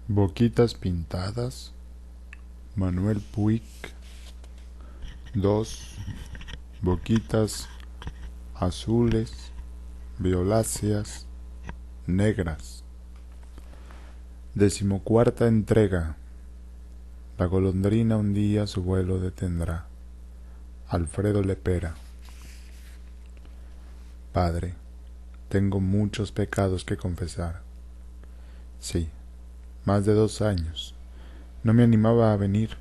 Boquitas pintadas, Manuel Puig. 2. Boquitas azules, violáceas, negras. 14ª entrega. La golondrina un día su vuelo detendrá. Alfredo Lepera. Padre, tengo muchos pecados que confesar. Sí, más de 2 años. No me animaba a venir,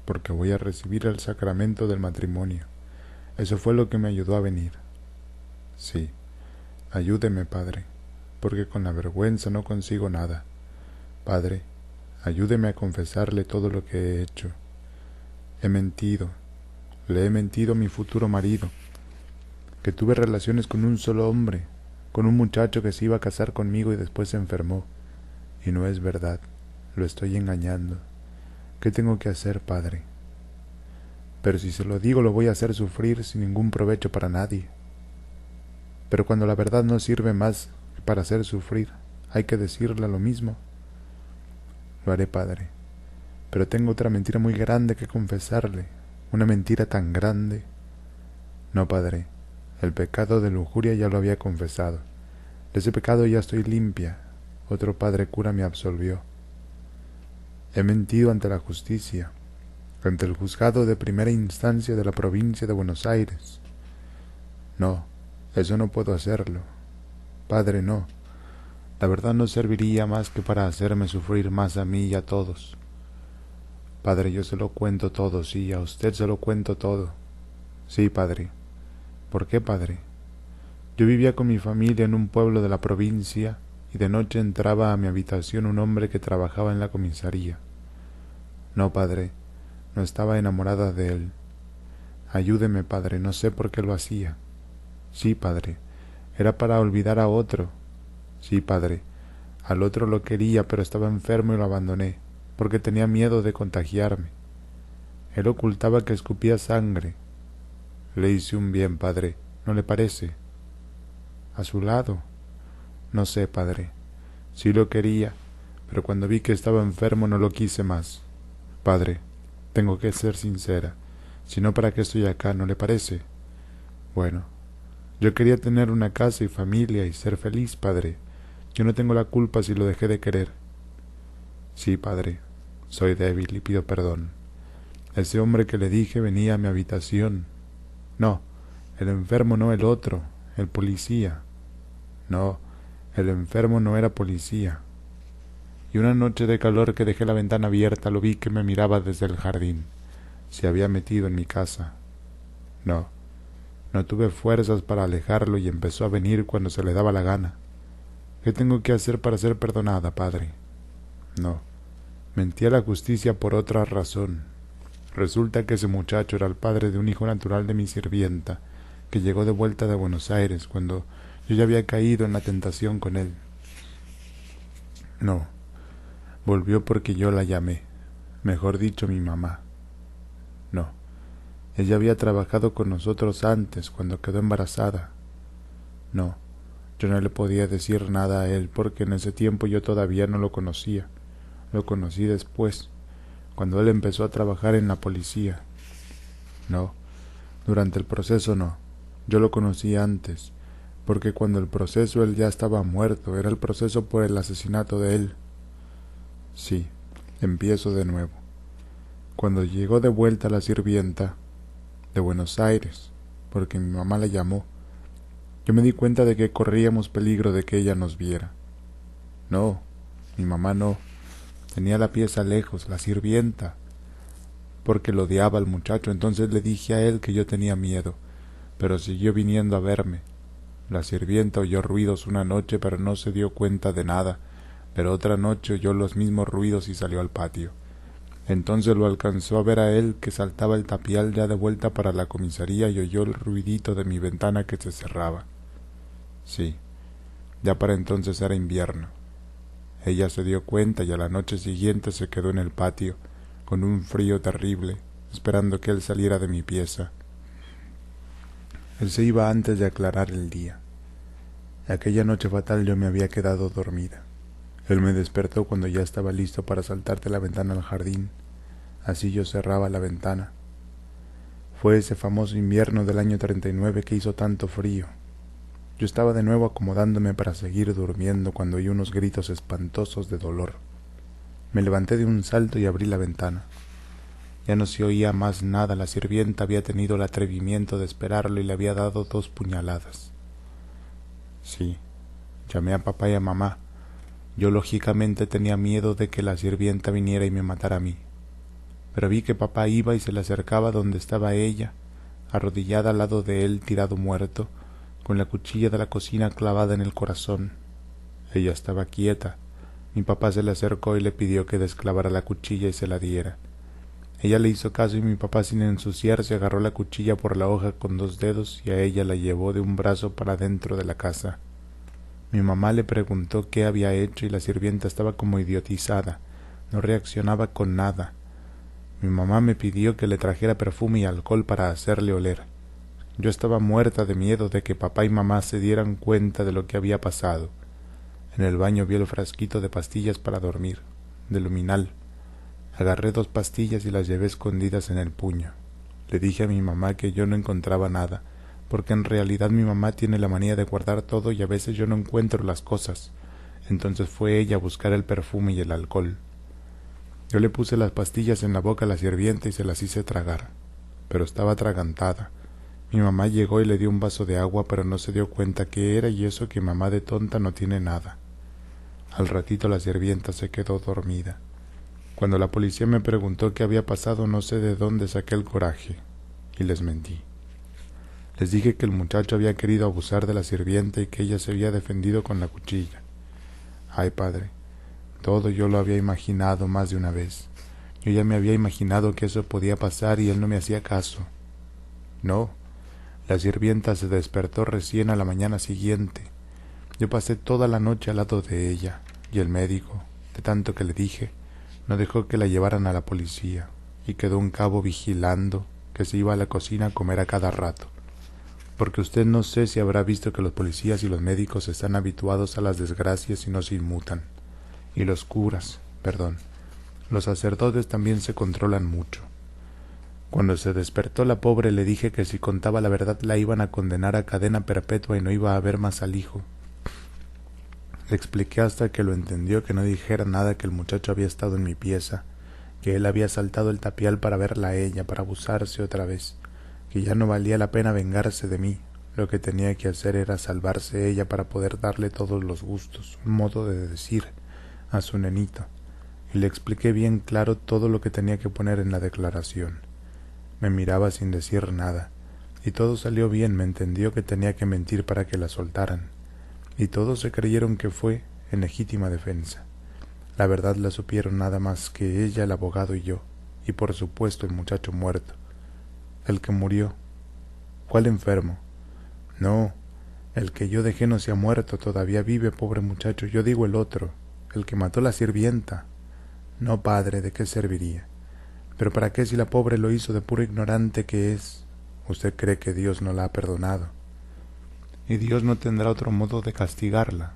porque voy a recibir el sacramento del matrimonio. Eso fue lo que me ayudó a venir. Sí, ayúdeme, Padre, porque con la vergüenza no consigo nada. Padre, ayúdeme a confesarle todo lo que he hecho. He mentido, le he mentido a mi futuro marido, que tuve relaciones con un solo hombre, con un muchacho que se iba a casar conmigo y después se enfermó. Y no es verdad, lo estoy engañando. ¿Qué tengo que hacer, Padre? Pero si se lo digo lo voy a hacer sufrir sin ningún provecho para nadie. Pero cuando la verdad no sirve más que para hacer sufrir, hay que decirle lo mismo. Lo haré, Padre, pero tengo otra mentira muy grande que confesarle, una mentira tan grande. No, Padre, el pecado de lujuria ya lo había confesado. De ese pecado ya estoy limpia. Otro padre cura me absolvió. He mentido ante la justicia, ante el juzgado de primera instancia de la provincia de Buenos Aires. No, eso no puedo hacerlo. Padre, no. La verdad no serviría más que para hacerme sufrir más a mí y a todos. Padre, yo se lo cuento todo, sí, a usted se lo cuento todo. Sí, Padre. ¿Por qué, Padre? Yo vivía con mi familia en un pueblo de la provincia y de noche entraba a mi habitación un hombre que trabajaba en la comisaría. No, Padre, no estaba enamorada de él. Ayúdeme, Padre, no sé por qué lo hacía. Sí, Padre, era para olvidar a otro. Sí, Padre, al otro lo quería, pero estaba enfermo y lo abandoné, porque tenía miedo de contagiarme. Él ocultaba que escupía sangre. Le hice un bien, Padre, ¿no le parece? A su lado. No sé, Padre. Sí lo quería, pero cuando vi que estaba enfermo no lo quise más. Padre, tengo que ser sincera. Si no, ¿para qué estoy acá? ¿No le parece? Bueno, yo quería tener una casa y familia y ser feliz, Padre. Yo no tengo la culpa si lo dejé de querer. Sí, Padre, soy débil y pido perdón. Ese hombre que le dije venía a mi habitación. No, el enfermo no, el otro, el policía. No, el enfermo no era policía. Y una noche de calor que dejé la ventana abierta lo vi que me miraba desde el jardín. Se había metido en mi casa. No, no tuve fuerzas para alejarlo y empezó a venir cuando se le daba la gana. ¿Qué tengo que hacer para ser perdonada, Padre? No, mentí a la justicia por otra razón. Resulta que ese muchacho era el padre de un hijo natural de mi sirvienta, que llegó de vuelta de Buenos Aires cuando yo ya había caído en la tentación con él. No, volvió porque yo la llamé, mejor dicho, mi mamá. No, ella había trabajado con nosotros antes, cuando quedó embarazada. No, yo no le podía decir nada a él porque en ese tiempo yo todavía no lo conocía. Lo conocí después, cuando él empezó a trabajar en la policía. No, durante el proceso no. Yo lo conocí antes, porque cuando el proceso él ya estaba muerto, era el proceso por el asesinato de él. Sí, empiezo de nuevo. Cuando llegó de vuelta la sirvienta, de Buenos Aires, porque mi mamá la llamó, yo me di cuenta de que corríamos peligro de que ella nos viera. No, mi mamá no. Tenía la pieza lejos, la sirvienta, porque lo odiaba al muchacho. Entonces le dije a él que yo tenía miedo, pero siguió viniendo a verme. La sirvienta oyó ruidos una noche, pero no se dio cuenta de nada, pero otra noche oyó los mismos ruidos y salió al patio. Entonces lo alcanzó a ver a él, que saltaba el tapial ya de vuelta para la comisaría, y oyó el ruidito de mi ventana que se cerraba. Sí, ya para entonces era invierno. Ella se dio cuenta y a la noche siguiente se quedó en el patio, con un frío terrible, esperando que él saliera de mi pieza. Él se iba antes de aclarar el día. Aquella noche fatal yo me había quedado dormida. Él me despertó cuando ya estaba listo para saltar de la ventana al jardín. Así yo cerraba la ventana. Fue ese famoso invierno del año 39 que hizo tanto frío. Yo estaba de nuevo acomodándome para seguir durmiendo cuando oí unos gritos espantosos de dolor. Me levanté de un salto y abrí la ventana. Ya no se oía más nada. La sirvienta había tenido el atrevimiento de esperarlo y le había dado 2 puñaladas. Sí, llamé a papá y a mamá. Yo lógicamente tenía miedo de que la sirvienta viniera y me matara a mí. Pero vi que papá iba y se le acercaba donde estaba ella, arrodillada al lado de él, tirado muerto, con la cuchilla de la cocina clavada en el corazón. Ella estaba quieta. Mi papá se le acercó y le pidió que desclavara la cuchilla y se la diera. Ella le hizo caso y mi papá, sin ensuciarse, agarró la cuchilla por la hoja con 2 dedos y a ella la llevó de un brazo para dentro de la casa. Mi mamá le preguntó qué había hecho y la sirvienta estaba como idiotizada, no reaccionaba con nada. Mi mamá me pidió que le trajera perfume y alcohol para hacerle oler. Yo estaba muerta de miedo de que papá y mamá se dieran cuenta de lo que había pasado. En el baño vi el frasquito de pastillas para dormir, de luminal. Agarré 2 pastillas y las llevé escondidas en el puño. Le dije a mi mamá que yo no encontraba nada, porque en realidad mi mamá tiene la manía de guardar todo y a veces yo no encuentro las cosas. Entonces fue ella a buscar el perfume y el alcohol. Yo le puse las pastillas en la boca a la sirvienta y se las hice tragar, pero estaba atragantada. Mi mamá llegó y le dio un vaso de agua, pero no se dio cuenta qué era y eso que mamá de tonta no tiene nada. Al ratito la sirvienta se quedó dormida. Cuando la policía me preguntó qué había pasado, no sé de dónde saqué el coraje, y les mentí. Les dije que el muchacho había querido abusar de la sirvienta y que ella se había defendido con la cuchilla. Ay, padre, todo yo lo había imaginado más de una vez. Yo ya me había imaginado que eso podía pasar y él no me hacía caso. No, la sirvienta se despertó recién a la mañana siguiente. Yo pasé toda la noche al lado de ella, y el médico, de tanto que le dije, no dejó que la llevaran a la policía, y quedó un cabo vigilando que se iba a la cocina a comer a cada rato. Porque usted no sé si habrá visto que los policías y los médicos están habituados a las desgracias y no se inmutan. Y los curas, los sacerdotes también se controlan mucho. Cuando se despertó la pobre le dije que si contaba la verdad la iban a condenar a cadena perpetua y no iba a ver más al hijo. Le expliqué hasta que lo entendió que no dijera nada, que el muchacho había estado en mi pieza, que él había saltado el tapial para verla a ella, para abusarse otra vez, que ya no valía la pena vengarse de mí. Lo que tenía que hacer era salvarse ella para poder darle todos los gustos, un modo de decir, a su nenito. Y le expliqué bien claro todo lo que tenía que poner en la declaración. Me miraba sin decir nada, y todo salió bien. Me entendió que tenía que mentir para que la soltaran, y todos se creyeron que fue en legítima defensa. La verdad la supieron nada más que ella, el abogado y yo, y por supuesto el muchacho muerto. El que murió. ¿Cuál enfermo? No, el que yo dejé no se ha muerto, todavía vive, pobre muchacho. Yo digo el otro, el que mató a la sirvienta. No, padre, ¿de qué serviría? ¿Pero para qué si la pobre lo hizo de puro ignorante que es? ¿Usted cree que Dios no la ha perdonado? Y Dios no tendrá otro modo de castigarla.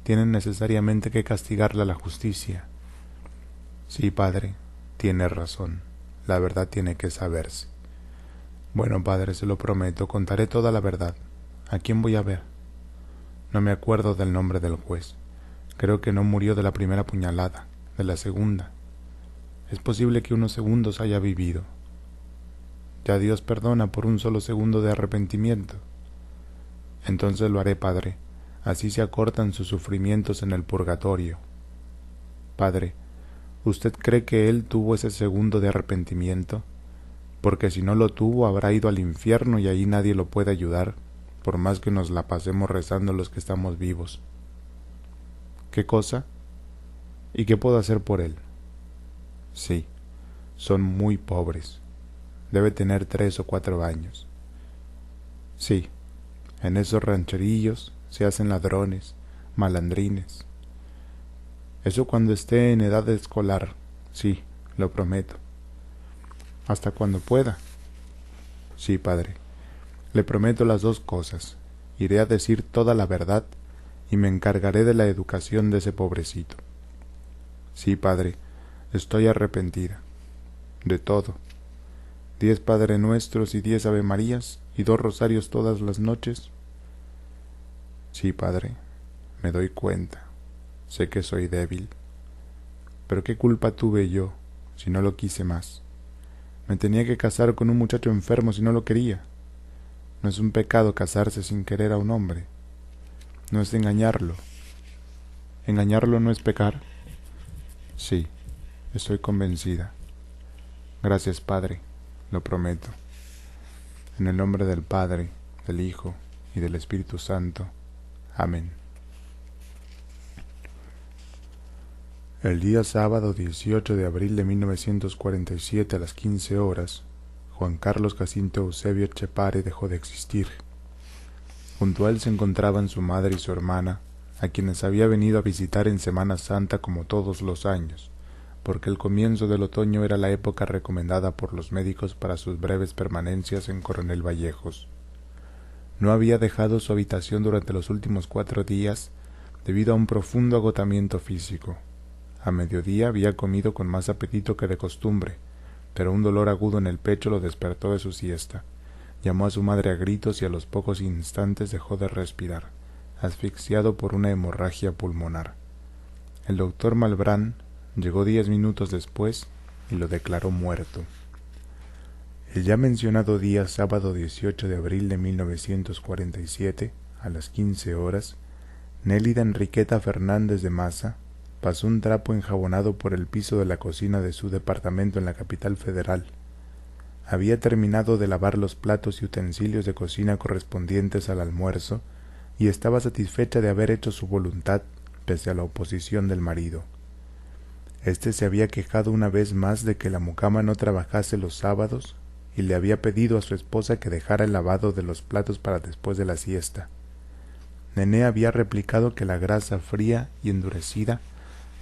Tiene necesariamente que castigarla la justicia. Sí, padre, tiene razón. La verdad tiene que saberse. Bueno, padre, se lo prometo, contaré toda la verdad. ¿A quién voy a ver? No me acuerdo del nombre del juez. Creo que no murió de la primera puñalada, de la segunda. Es posible que unos segundos haya vivido. Ya Dios perdona por un solo segundo de arrepentimiento. Entonces lo haré, padre. Así se acortan sus sufrimientos en el purgatorio. Padre, ¿usted cree que él tuvo ese segundo de arrepentimiento? Porque si no lo tuvo, habrá ido al infierno y ahí nadie lo puede ayudar, por más que nos la pasemos rezando los que estamos vivos. ¿Qué cosa? ¿Y qué puedo hacer por él? Sí, son muy pobres. Debe tener 3 o 4 años. Sí, en esos rancherillos se hacen ladrones, malandrines. Eso cuando esté en edad escolar, sí, lo prometo. Hasta cuando pueda. Sí, padre, le prometo las 2 cosas. Iré a decir toda la verdad y me encargaré de la educación de ese pobrecito. Sí, Padre, estoy arrepentida. De todo. 10 Padre Nuestros y 10 Ave Marías y 2 rosarios todas las noches. Sí, Padre, me doy cuenta. Sé que soy débil. Pero ¿qué culpa tuve yo si no lo quise más? Me tenía que casar con un muchacho enfermo si no lo quería. No es un pecado casarse sin querer a un hombre. No es engañarlo. ¿Engañarlo no es pecar? Sí, estoy convencida. Gracias, Padre, lo prometo. En el nombre del Padre, del Hijo y del Espíritu Santo. Amén. El día sábado 18 de abril de 1947 a las 15 horas, Juan Carlos Jacinto Eusebio Etchepare dejó de existir. Junto a él se encontraban su madre y su hermana, a quienes había venido a visitar en Semana Santa como todos los años, porque el comienzo del otoño era la época recomendada por los médicos para sus breves permanencias en Coronel Vallejos. No había dejado su habitación durante los últimos 4 días debido a un profundo agotamiento físico. A mediodía había comido con más apetito que de costumbre, pero un dolor agudo en el pecho lo despertó de su siesta. Llamó a su madre a gritos y a los pocos instantes dejó de respirar, asfixiado por una hemorragia pulmonar. El doctor Malbrán llegó 10 minutos después y lo declaró muerto. El ya mencionado día sábado 18 de abril de 1947, a las 15 horas, Nélida Enriqueta Fernández de Maza pasó un trapo enjabonado por el piso de la cocina de su departamento en la capital federal. Había terminado de lavar los platos y utensilios de cocina correspondientes al almuerzo y estaba satisfecha de haber hecho su voluntad pese a la oposición del marido. Este se había quejado una vez más de que la mucama no trabajase los sábados y le había pedido a su esposa que dejara el lavado de los platos para después de la siesta. Nené había replicado que la grasa fría y endurecida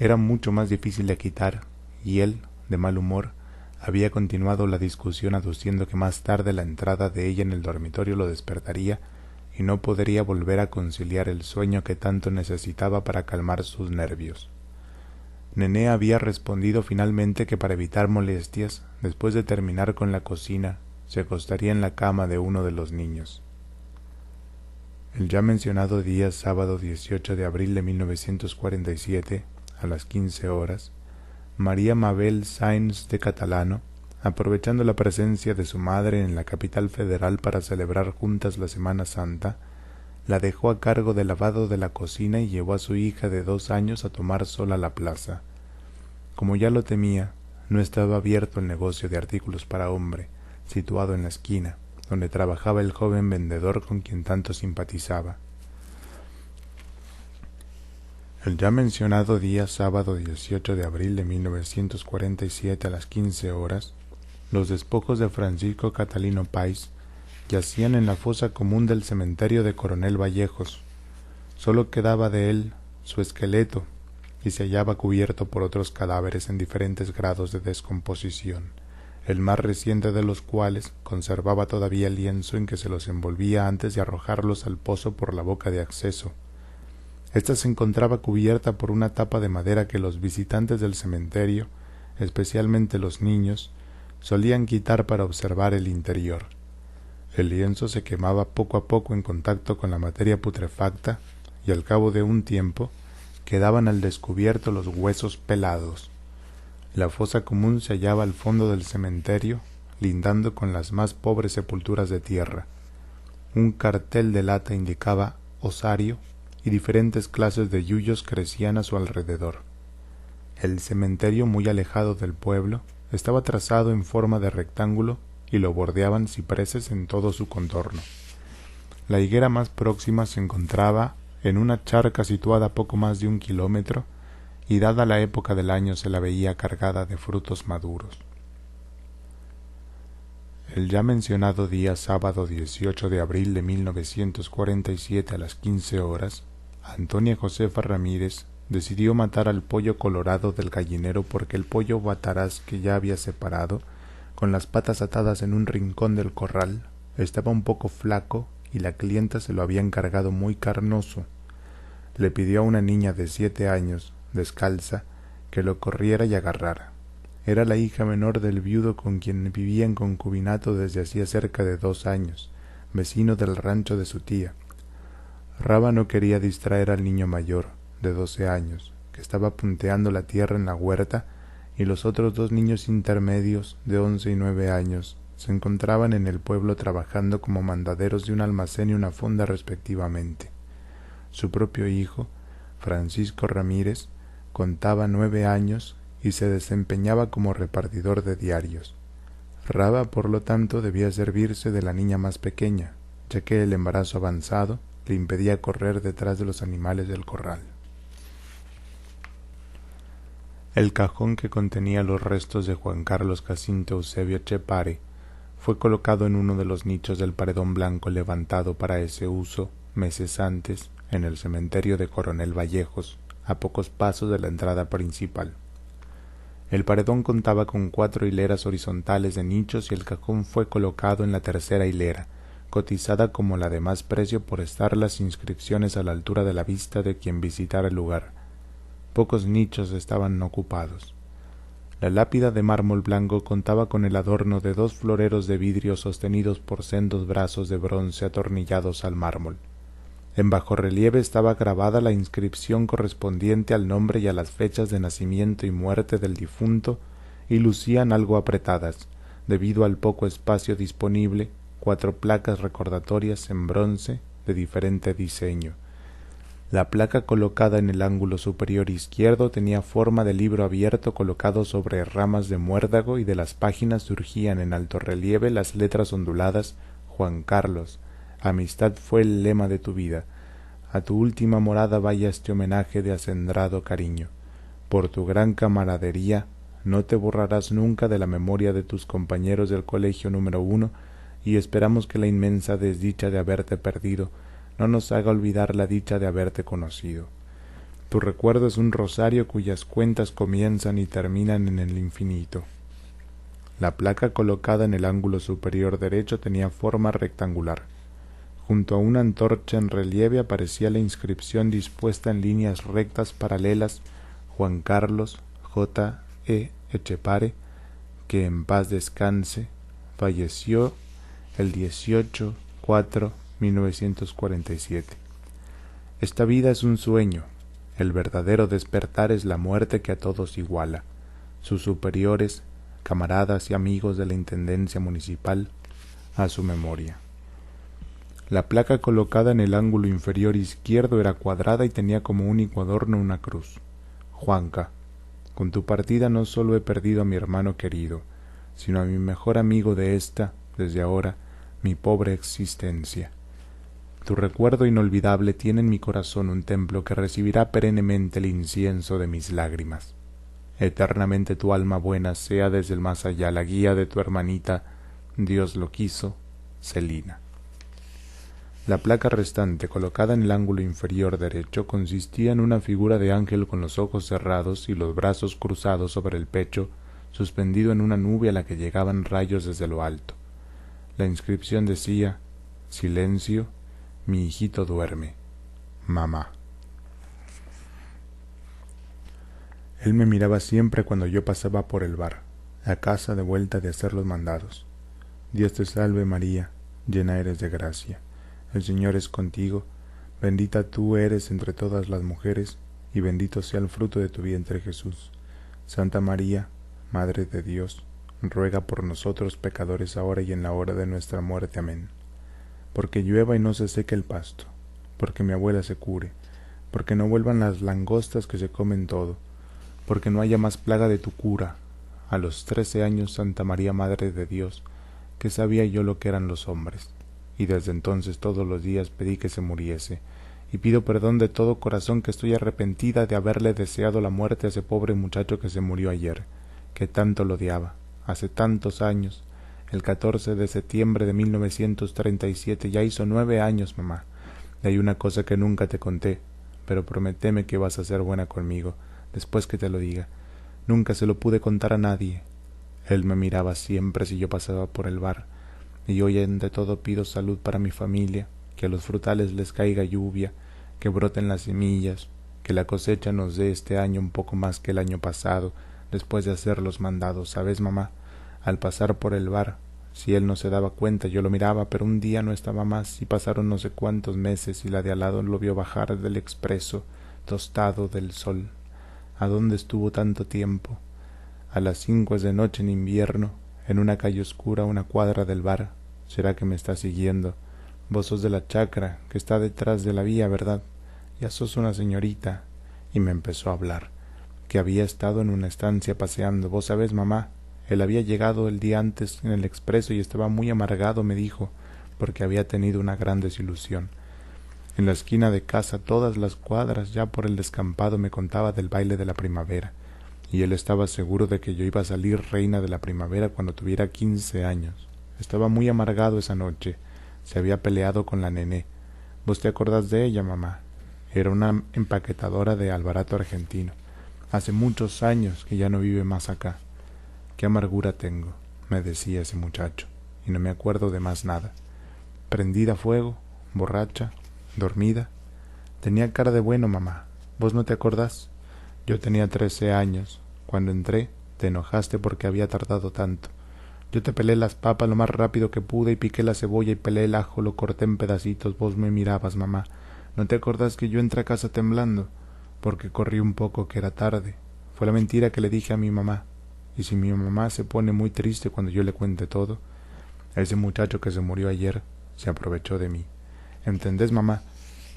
era mucho más difícil de quitar, y él, de mal humor, había continuado la discusión aduciendo que más tarde la entrada de ella en el dormitorio lo despertaría y no podría volver a conciliar el sueño que tanto necesitaba para calmar sus nervios. Nené había respondido finalmente que para evitar molestias, después de terminar con la cocina, se acostaría en la cama de uno de los niños. El ya mencionado día sábado 18 de abril de 1947, a las 15 horas, María Mabel Sáenz de Catalano, aprovechando la presencia de su madre en la capital federal para celebrar juntas la Semana Santa, la dejó a cargo del lavado de la cocina y llevó a su hija de 2 años a tomar sol a la plaza. Como ya lo temía, no estaba abierto el negocio de artículos para hombre, situado en la esquina, donde trabajaba el joven vendedor con quien tanto simpatizaba. El ya mencionado día sábado 18 de abril de 1947 a las 15 horas, los despojos de Francisco Catalino Páez yacían en la fosa común del cementerio de Coronel Vallejos. Solo quedaba de él su esqueleto y se hallaba cubierto por otros cadáveres en diferentes grados de descomposición, el más reciente de los cuales conservaba todavía el lienzo en que se los envolvía antes de arrojarlos al pozo por la boca de acceso. Esta se encontraba cubierta por una tapa de madera que los visitantes del cementerio, especialmente los niños, solían quitar para observar el interior. El lienzo se quemaba poco a poco en contacto con la materia putrefacta y al cabo de un tiempo quedaban al descubierto los huesos pelados. La fosa común se hallaba al fondo del cementerio, lindando con las más pobres sepulturas de tierra. Un cartel de lata indicaba osario y diferentes clases de yuyos crecían a su alrededor. El cementerio, muy alejado del pueblo, estaba trazado en forma de rectángulo y lo bordeaban cipreses en todo su contorno. La higuera más próxima se encontraba en una charca situada a poco más de 1 kilómetro y dada la época del año se la veía cargada de frutos maduros. El ya mencionado día sábado 18 de abril de 1947 a las 15 horas, Antonia Josefa Ramírez decidió matar al pollo colorado del gallinero porque el pollo bataraz que ya había separado, con las patas atadas en un rincón del corral, estaba un poco flaco y la clienta se lo había encargado muy carnoso. Le pidió a una niña de 7 años, descalza, que lo corriera y agarrara. Era la hija menor del viudo con quien vivía en concubinato desde hacía cerca de 2 años, vecino del rancho de su tía. Raba no quería distraer al niño mayor, de 12 años, que estaba punteando la tierra en la huerta, y los otros 2 niños intermedios, de 11 y 9 años, se encontraban en el pueblo trabajando como mandaderos de un almacén y una fonda respectivamente. Su propio hijo, Francisco Ramírez, contaba 9 años y se desempeñaba como repartidor de diarios. Raba, por lo tanto, debía servirse de la niña más pequeña, ya que el embarazo avanzado le impedía correr detrás de los animales del corral. El cajón que contenía los restos de Juan Carlos Jacinto Eusebio Etchepare fue colocado en uno de los nichos del paredón blanco levantado para ese uso meses antes en el cementerio de Coronel Vallejos, a pocos pasos de la entrada principal. El paredón contaba con 4 hileras horizontales de nichos y el cajón fue colocado en la tercera hilera, cotizada como la de más precio por estar las inscripciones a la altura de la vista de quien visitara el lugar. Pocos nichos estaban ocupados. La lápida de mármol blanco contaba con el adorno de 2 floreros de vidrio sostenidos por sendos brazos de bronce atornillados al mármol. En bajorrelieve estaba grabada la inscripción correspondiente al nombre y a las fechas de nacimiento y muerte del difunto, y lucían algo apretadas, debido al poco espacio disponible, 4 placas recordatorias en bronce de diferente diseño. La placa colocada en el ángulo superior izquierdo tenía forma de libro abierto colocado sobre ramas de muérdago, y de las páginas surgían en alto relieve las letras onduladas: Juan Carlos, amistad fue el lema de tu vida. A tu última morada vaya este homenaje de acendrado cariño. Por tu gran camaradería no te borrarás nunca de la memoria de tus compañeros del colegio número 1, y esperamos que la inmensa desdicha de haberte perdido no nos haga olvidar la dicha de haberte conocido. Tu recuerdo es un rosario cuyas cuentas comienzan y terminan en el infinito. La placa colocada en el ángulo superior derecho tenía forma rectangular. Junto a una antorcha en relieve aparecía la inscripción dispuesta en líneas rectas paralelas: Juan Carlos J. E. Etchepare, que en paz descanse, falleció el 18/4/1947. Esta vida es un sueño, el verdadero despertar es la muerte que a todos iguala. Sus superiores, camaradas y amigos de la Intendencia Municipal, a su memoria. La placa colocada en el ángulo inferior izquierdo era cuadrada y tenía como único adorno una cruz. Juanca, con tu partida no solo he perdido a mi hermano querido, sino a mi mejor amigo de esta, desde ahora, mi pobre existencia. Tu recuerdo inolvidable tiene en mi corazón un templo que recibirá perennemente el incienso de mis lágrimas. Eternamente tu alma buena sea desde el más allá la guía de tu hermanita, Dios lo quiso, Celina. La placa restante, colocada en el ángulo inferior derecho, consistía en una figura de ángel con los ojos cerrados y los brazos cruzados sobre el pecho, suspendido en una nube a la que llegaban rayos desde lo alto. La inscripción decía: silencio, mi hijito duerme, mamá. Él me miraba siempre cuando yo pasaba por el bar, a casa de vuelta de hacer los mandados. Dios te salve María, llena eres de gracia. El Señor es contigo, bendita tú eres entre todas las mujeres, y bendito sea el fruto de tu vientre Jesús. Santa María, Madre de Dios, ruega por nosotros pecadores ahora y en la hora de nuestra muerte. Amén. Porque llueva y no se seque el pasto, porque mi abuela se cure, porque no vuelvan las langostas que se comen todo, porque no haya más plaga de tu cura. A los 13 años, Santa María, Madre de Dios, que sabía yo lo que eran los hombres, y desde entonces todos los días pedí que se muriese, y pido perdón de todo corazón que estoy arrepentida de haberle deseado la muerte a ese pobre muchacho que se murió ayer, que tanto lo odiaba, hace tantos años. El 14 de septiembre de 1937 ya hizo 9 años, mamá. Y hay una cosa que nunca te conté, pero prométeme que vas a ser buena conmigo, después que te lo diga. Nunca se lo pude contar a nadie. Él me miraba siempre si yo pasaba por el bar, y hoy ante todo pido salud para mi familia, que a los frutales les caiga lluvia, que broten las semillas, que la cosecha nos dé este año un poco más que el año pasado, después de hacer los mandados. ¿Sabes, mamá? Al pasar por el bar, si él no se daba cuenta, yo lo miraba, pero un día no estaba más, y pasaron no sé cuántos meses, y la de al lado lo vio bajar del expreso, tostado del sol. ¿A dónde estuvo tanto tiempo? A las 5 de noche en invierno, en una calle oscura a una cuadra del bar. ¿Será que me está siguiendo? Vos sos de la chacra, que está detrás de la vía, ¿verdad? Ya sos una señorita. Y me empezó a hablar, que había estado en una estancia paseando. Vos sabés, mamá, él había llegado el día antes en el expreso y estaba muy amargado, me dijo, porque había tenido una gran desilusión. En la esquina de casa, todas las cuadras, ya por el descampado, me contaba del baile de la primavera, y él estaba seguro de que yo iba a salir reina de la primavera cuando tuviera 15 años. Estaba muy amargado esa noche. Se había peleado con la nené. ¿Vos te acordás de ella, mamá? Era una empaquetadora de albarato argentino. Hace muchos años que ya no vive más acá. Qué amargura tengo, me decía ese muchacho, y no me acuerdo de más nada. Prendida a fuego, borracha, dormida. Tenía cara de bueno, mamá. ¿Vos no te acordás? Yo tenía 13 años. Cuando entré, te enojaste porque había tardado tanto. Yo te pelé las papas lo más rápido que pude y piqué la cebolla y pelé el ajo, lo corté en pedacitos. Vos me mirabas, mamá. ¿No te acordás que yo entré a casa temblando? Porque corrí un poco, que era tarde. Fue la mentira que le dije a mi mamá. Y si mi mamá se pone muy triste cuando yo le cuente todo, ese muchacho que se murió ayer se aprovechó de mí. ¿Entendés, mamá?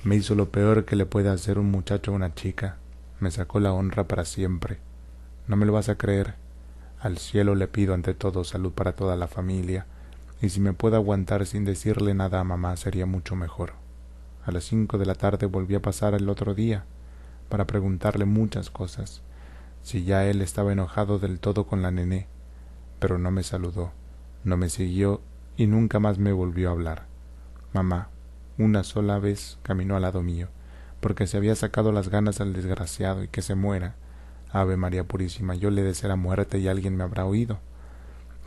Me hizo lo peor que le puede hacer un muchacho a una chica. Me sacó la honra para siempre. ¿No me lo vas a creer? Al cielo le pido ante todo salud para toda la familia, y si me puedo aguantar sin decirle nada a mamá sería mucho mejor. A las 5 de la tarde volví a pasar el otro día para preguntarle muchas cosas, si ya él estaba enojado del todo con la nené, pero no me saludó, no me siguió y nunca más me volvió a hablar. Mamá, una sola vez caminó al lado mío, porque se había sacado las ganas al desgraciado y que se muera. Ave María Purísima, yo le deseé la muerte y alguien me habrá oído.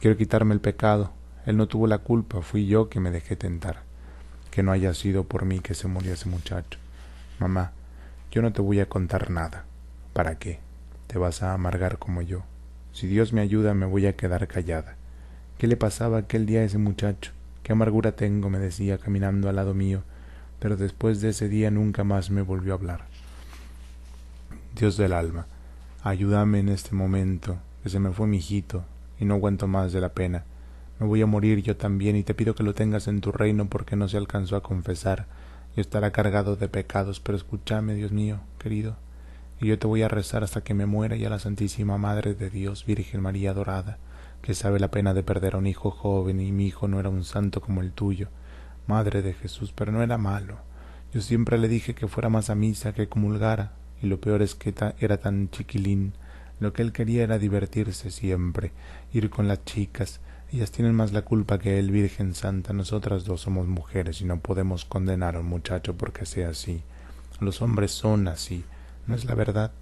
Quiero quitarme el pecado. Él no tuvo la culpa, fui yo que me dejé tentar. Que no haya sido por mí que se murió ese muchacho. Mamá, yo no te voy a contar nada. ¿Para qué? Te vas a amargar como yo. Si Dios me ayuda me voy a quedar callada. ¿Qué le pasaba aquel día a ese muchacho? ¿Qué amargura tengo? Me decía caminando al lado mío, pero después de ese día nunca más me volvió a hablar. Dios del alma, ayúdame en este momento, que se me fue mi hijito, y no aguanto más de la pena. Me voy a morir yo también, y te pido que lo tengas en tu reino porque no se alcanzó a confesar, y estará cargado de pecados, pero escúchame, Dios mío, querido, y yo te voy a rezar hasta que me muera, y a la Santísima Madre de Dios, Virgen María adorada, que sabe la pena de perder a un hijo joven, y mi hijo no era un santo como el tuyo, Madre de Jesús, pero no era malo. Yo siempre le dije que fuera más a misa, que comulgara, y lo peor es que era tan chiquilín. Lo que él quería era divertirse siempre, ir con las chicas. Ellas tienen más la culpa que él, Virgen Santa. Nosotras dos somos mujeres y no podemos condenar a un muchacho porque sea así. Los hombres son así, ¿no es la verdad?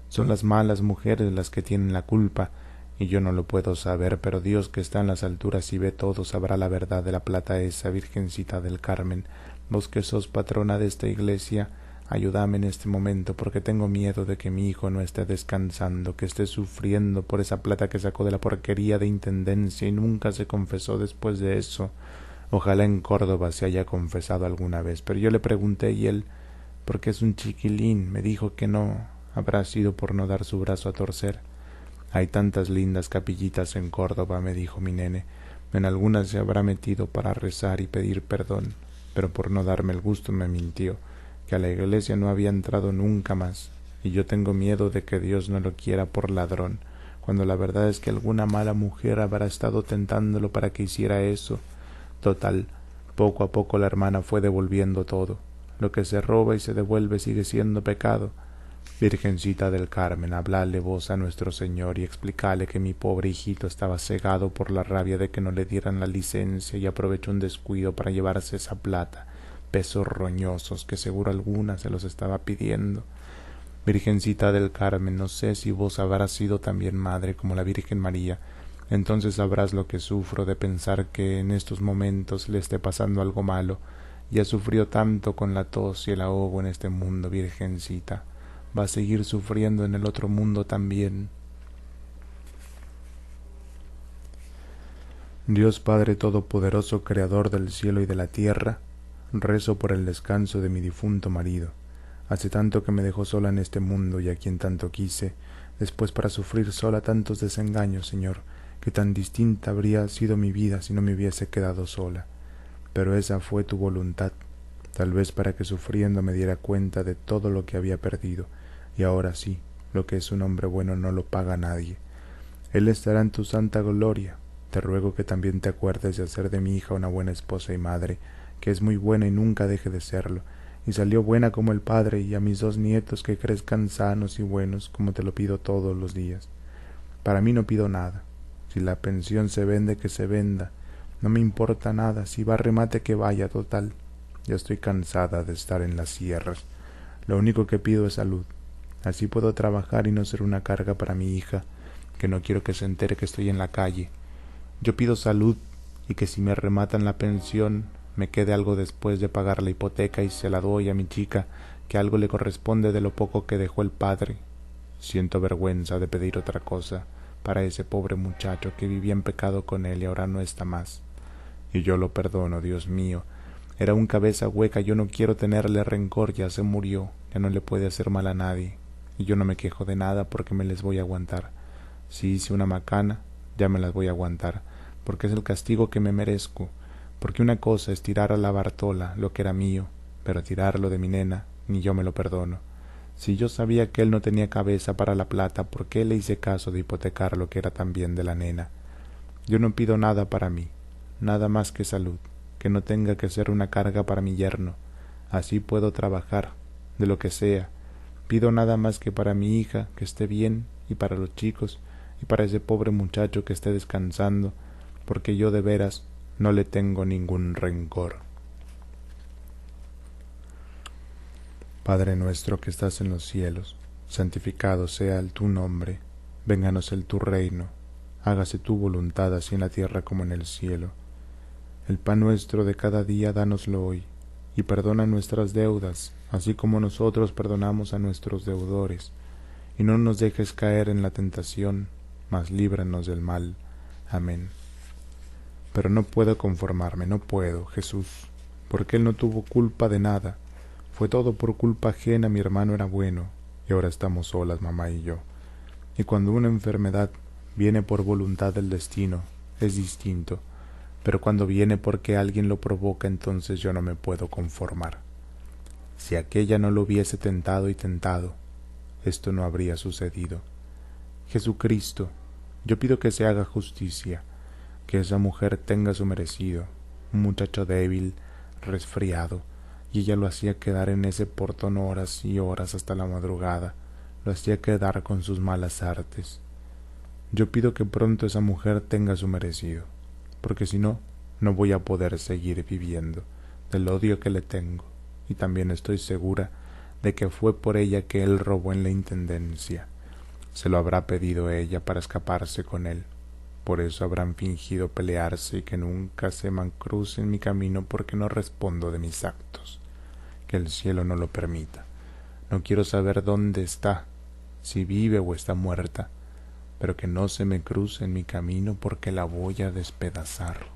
Son las malas mujeres las que tienen la culpa, y yo no lo puedo saber, pero Dios que está en las alturas y ve todo sabrá la verdad de la plata esa, Virgencita del Carmen. Vos que sos patrona de esta iglesia, ayúdame en este momento, porque tengo miedo de que mi hijo no esté descansando, que esté sufriendo por esa plata que sacó de la porquería de intendencia y nunca se confesó después de eso. Ojalá en Córdoba se haya confesado alguna vez, pero yo le pregunté y él, porque es un chiquilín, me dijo que no, habrá sido por no dar su brazo a torcer. Hay tantas lindas capillitas en Córdoba, me dijo mi nene, en algunas se habrá metido para rezar y pedir perdón, pero por no darme el gusto me mintió, que a la iglesia no había entrado nunca más, y yo tengo miedo de que Dios no lo quiera por ladrón, cuando la verdad es que alguna mala mujer habrá estado tentándolo para que hiciera eso. Total, poco a poco la hermana fue devolviendo todo. Lo que se roba y se devuelve sigue siendo pecado. Virgencita del Carmen, hablale vos a nuestro Señor y explicale que mi pobre hijito estaba cegado por la rabia de que no le dieran la licencia y aprovechó un descuido para llevarse esa plata, pesos roñosos que seguro alguna se los estaba pidiendo. Virgencita del Carmen, no sé si vos habrás sido también madre como la Virgen María, entonces sabrás lo que sufro de pensar que en estos momentos le esté pasando algo malo. Ya sufrió tanto con la tos y el ahogo en este mundo, Virgencita. va a seguir sufriendo en el otro mundo también. Dios Padre Todopoderoso, Creador del cielo y de la tierra, rezo por el descanso de mi difunto marido. Hace tanto que me dejó sola en este mundo y a quien tanto quise, después para sufrir sola tantos desengaños, Señor, que tan distinta habría sido mi vida si no me hubiese quedado sola. Pero esa fue tu voluntad, tal vez para que sufriendo me diera cuenta de todo lo que había perdido, y ahora sí, lo que es un hombre bueno no lo paga nadie. Él estará en tu santa gloria. Te ruego que también te acuerdes de hacer de mi hija una buena esposa y madre, que es muy buena y nunca deje de serlo, y salió buena como el padre, y a mis 2 nietos que crezcan sanos y buenos, como te lo pido todos los días. Para mí no pido nada. Si la pensión se vende, que se venda. No me importa nada, si va a remate que vaya, total. Ya estoy cansada de estar en las sierras. Lo único que pido es salud. Así puedo trabajar y no ser una carga para mi hija, que no quiero que se entere que estoy en la calle. Yo pido salud y que si me rematan la pensión me quede algo después de pagar la hipoteca y se la doy a mi chica, que algo le corresponde de lo poco que dejó el padre. Siento vergüenza de pedir otra cosa para ese pobre muchacho que vivía en pecado con él y ahora no está más. Y yo lo perdono, Dios mío. Era un cabeza hueca, yo no quiero tenerle rencor, ya se murió, ya no le puede hacer mal a nadie. Y yo no me quejo de nada porque me les voy a aguantar. Si hice una macana, ya me las voy a aguantar, porque es el castigo que me merezco, porque una cosa es tirar a la Bartola lo que era mío, pero tirarlo de mi nena, ni yo me lo perdono. Si yo sabía que él no tenía cabeza para la plata, ¿por qué le hice caso de hipotecar lo que era también de la nena? Yo no pido nada para mí, nada más que salud, que no tenga que ser una carga para mi yerno. Así puedo trabajar, de lo que sea. Pido nada más que para mi hija, que esté bien, y para los chicos, y para ese pobre muchacho que esté descansando, porque yo de veras no le tengo ningún rencor. Padre nuestro que estás en los cielos, santificado sea tu nombre, vénganos tu reino, hágase tu voluntad así en la tierra como en el cielo. El pan nuestro de cada día dánoslo hoy, y perdona nuestras deudas, así como nosotros perdonamos a nuestros deudores, y no nos dejes caer en la tentación, mas líbranos del mal. Amén. Pero no puedo conformarme, no puedo, Jesús, porque él no tuvo culpa de nada. Fue todo por culpa ajena, mi hermano era bueno, y ahora estamos solas, mamá y yo. Y cuando una enfermedad viene por voluntad del destino, es distinto, pero cuando viene porque alguien lo provoca, entonces yo no me puedo conformar. Si aquella no lo hubiese tentado y tentado, esto no habría sucedido. Jesucristo, yo pido que se haga justicia, que esa mujer tenga su merecido, un muchacho débil, resfriado, y ella lo hacía quedar en ese portón horas y horas hasta la madrugada, lo hacía quedar con sus malas artes. Yo pido que pronto esa mujer tenga su merecido, porque si no, no voy a poder seguir viviendo del odio que le tengo, y también estoy segura de que fue por ella que él robó en la intendencia. Se lo habrá pedido ella para escaparse con él. Por eso habrán fingido pelearse y que nunca se me cruce en mi camino porque no respondo de mis actos. Que el cielo no lo permita. No quiero saber dónde está, si vive o está muerta, pero que no se me cruce en mi camino porque la voy a despedazar.